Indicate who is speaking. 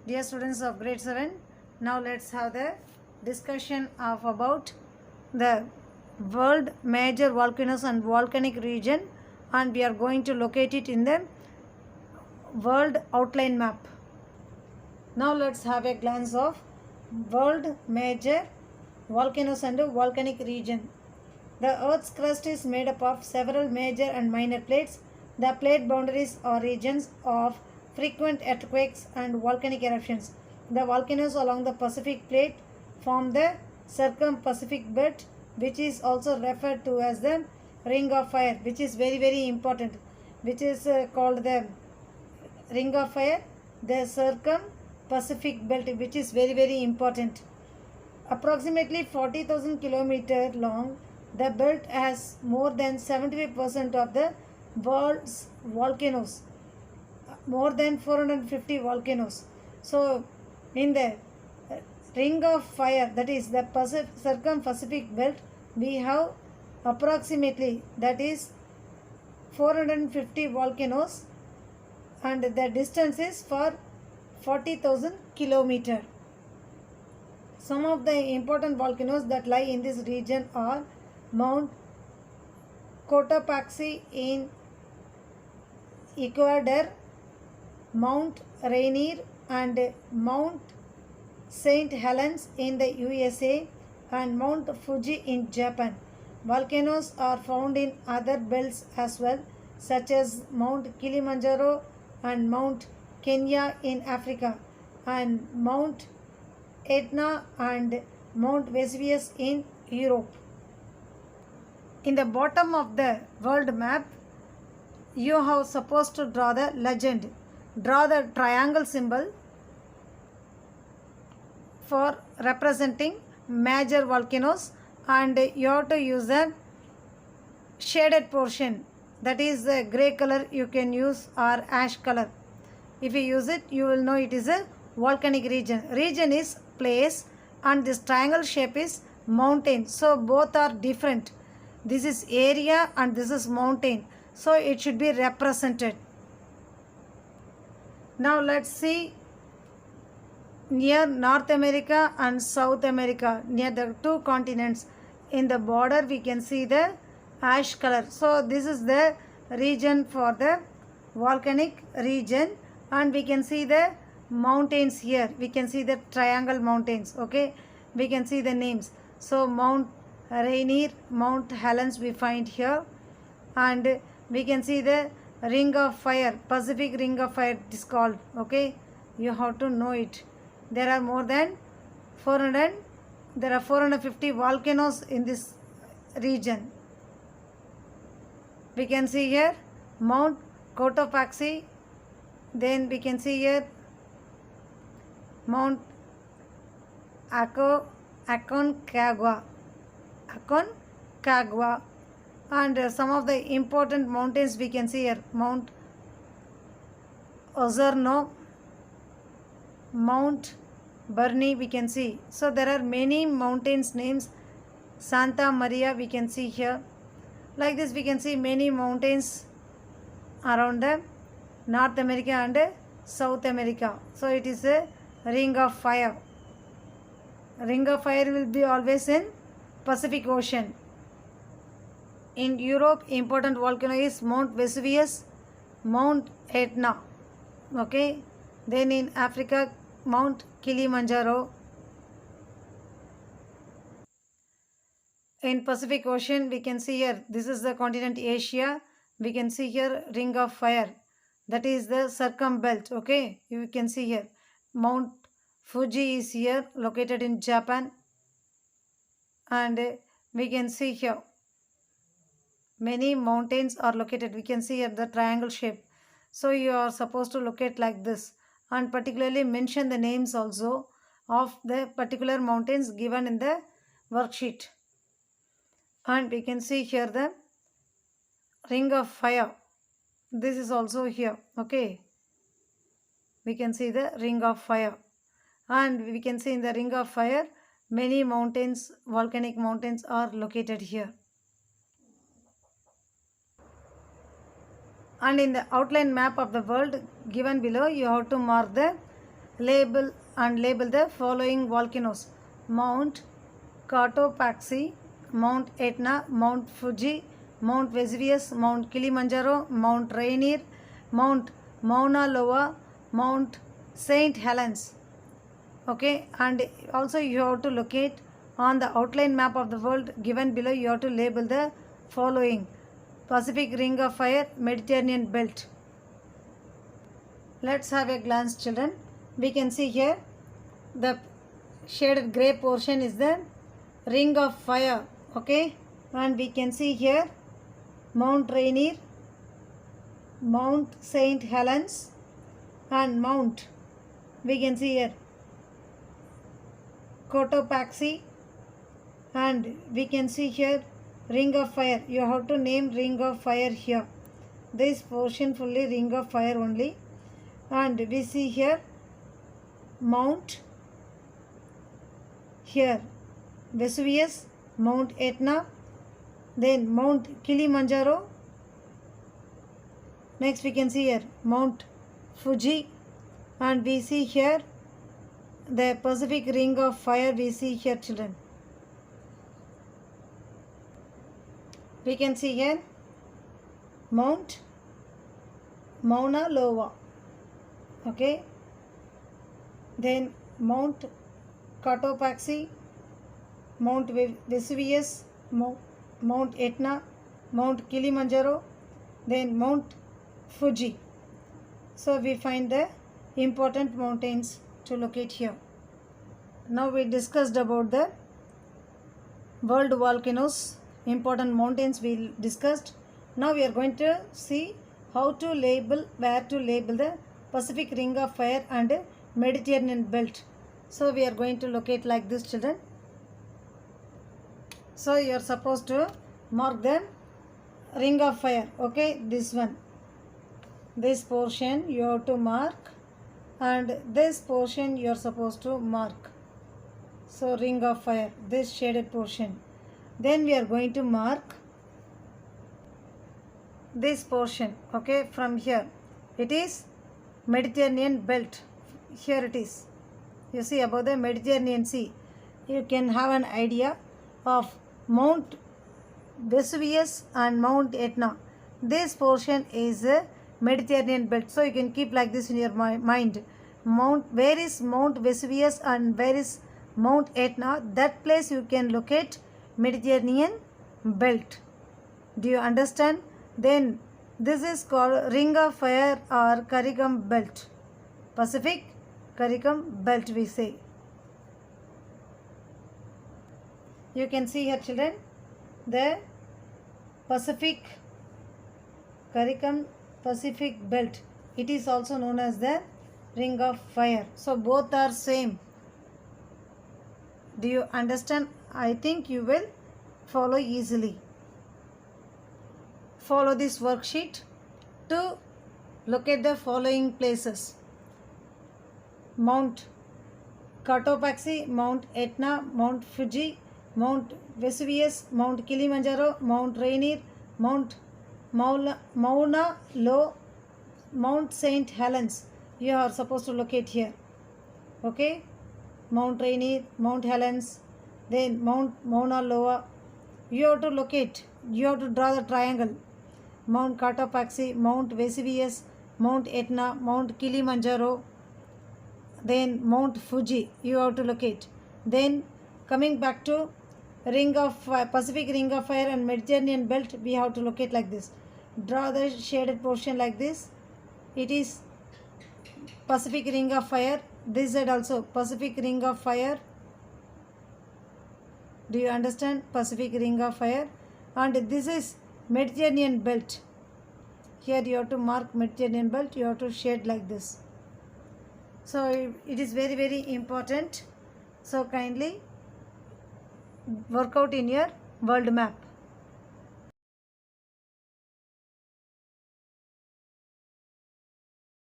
Speaker 1: Dear students of grade 7, now let's have the discussion of about the world major volcanoes and volcanic region, and we are going to locate it in the world outline map. Now let's have a glance of world major volcanoes and volcanic region. The Earth's crust is made up of several major and minor plates. The plate boundaries are regions of frequent earthquakes and volcanic eruptions. The volcanoes along the Pacific plate form the circum-Pacific belt, which is also referred to as the ring of fire, which is very important, which is called the ring of fire, the circum-Pacific belt, which is very important. Approximately 40,000 km long, the belt has more than 75% of the world's volcanoes, more than 450 volcanoes. So, in the ring of fire, that is the circum-Pacific belt, we have approximately, that is 450 volcanoes, and the distance is for 40,000 km. Some of the important volcanoes that lie in this region are Mount Cotopaxi in Ecuador, Mount Rainier and Mount St. Helens in the USA, and Mount Fuji in Japan. Volcanoes are found in other belts as well, such as Mount Kilimanjaro and Mount Kenya in Africa, and Mount Etna and Mount Vesuvius in Europe. In the bottom of the world map, you have supposed to draw the legend. Draw the triangle symbol for representing major volcanoes, and you have to use the shaded portion, that is the grey color you can use, or ash color. If you use it, you will know it is a volcanic region. Region is place and this triangle shape is mountain. So both are different. This is area and this is mountain. So it should be represented. Now let's see near North America and South America, near the two continents. In the border we can see the ash color. So this is the region for the volcanic region, and we can see the mountains here. We can see the triangle mountains. Okay, we can see the names. So Mount Rainier, Mount Helens we find here, and we can see the ring of fire, Pacific ring of fire it is called. Okay, you have to know it. There are more than 450 volcanoes in this region. We can see here Mount Cotopaxi, then we can see here Mount Aconcagua, and some of the important mountains we can see here: Mount Osorno, Mount Burney we can see. So there are many mountains names. Santa Maria we can see here. Like this we can see many mountains around the North America and South America. So it is a ring of fire. Ring of fire will be always in Pacific Ocean. In Europe, important volcano is Mount Vesuvius, Mount Etna. Okay. Then in Africa, Mount Kilimanjaro. In Pacific Ocean, we can see here, this is the continent Asia. We can see here ring of fire. That is the circumbelt. Okay. You can see here Mount Fuji is here, located in Japan, and we can see here many mountains are located. We can see here the triangle shape. So you are supposed to locate like this, and particularly mention the names also of the particular mountains given in the worksheet. And we can see here the ring of fire. This is also here. Okay, we can see the ring of fire. And we can see in the ring of fire many mountains, volcanic mountains are located here. And in the outline map of the world given below, you have to mark the label the following volcanoes: Mount Cotopaxi, Mount Etna, Mount Fuji, Mount Vesuvius, Mount Kilimanjaro, Mount Rainier, Mount Mauna Loa, Mount St. Helens. Okay, and also you have to locate on the outline map of the world given below. You have to label the following: Pacific Ring of Fire, Mediterranean Belt. Let's have a glance, children. We can see here the shaded gray portion is the Ring of Fire. Okay, and we can see here Mount Rainier, Mount St. Helens, and Mount, we can see here Cotopaxi, and we can see here Ring of Fire. You have to name Ring of Fire here. This portion fully Ring of Fire only. And we see here Mount, here Vesuvius, Mount Etna, then Mount Kilimanjaro. Next we can see here Mount Fuji, and we see here the Pacific Ring of Fire. We see here, children. We can see here Mount Mauna Loa. Okay, then Mount Cotopaxi, Mount Vesuvius, Mount Etna, Mount Kilimanjaro, then Mount Fuji. So we find the important mountains to locate here. Now we discussed about the world volcanoes, important mountains we discussed. Now we are going to see how to label, where to label the Pacific Ring of Fire and Mediterranean Belt. So we are going to locate like this, children. So you are supposed to mark the Ring of Fire. Okay, this one. This portion you have to mark, and this portion you are supposed to mark. So Ring of Fire, this shaded portion. Then we are going to mark this portion. Okay, from here it is Mediterranean Belt. Here it is. You see above the Mediterranean Sea. You can have an idea of Mount Vesuvius and Mount Etna. This portion is a Mediterranean Belt. So you can keep like this in your mind. Where is Mount Vesuvius and where is Mount Etna? That place you can locate Mediterranean Belt. Do you understand? Then this is called Ring of Fire or CARICOM Belt. Pacific CARICOM Belt we say. You can see here, children, the Pacific CARICOM Pacific Belt. It is also known as the Ring of Fire. So both are same. Do you understand? I think you will follow easily. Follow this worksheet to locate the following places: Mount Cotopaxi, Mount Etna, Mount Fuji, Mount Vesuvius, Mount Kilimanjaro, Mount Rainier, Mount Mauna Loa, Mount St. Helens. You are supposed to locate here. Okay, Mount Rainier, Mount Helens, then Mount Mauna Loa. You have to locate. You have to draw the triangle. Mount Cotopaxi, Mount Vesuvius, Mount Etna, Mount Kilimanjaro, then Mount Fuji. You have to locate. Then coming back to Ring of Fire, Pacific Ring of Fire and Mediterranean Belt, we have to locate like this. Draw the shaded portion like this. It is Pacific Ring of Fire. This side also Pacific Ring of Fire. Do you understand? Pacific Ring of Fire. And this is Mediterranean Belt. Here you have to mark Mediterranean Belt. You have to shade like this. So it is very, very important. So kindly work out in your world map.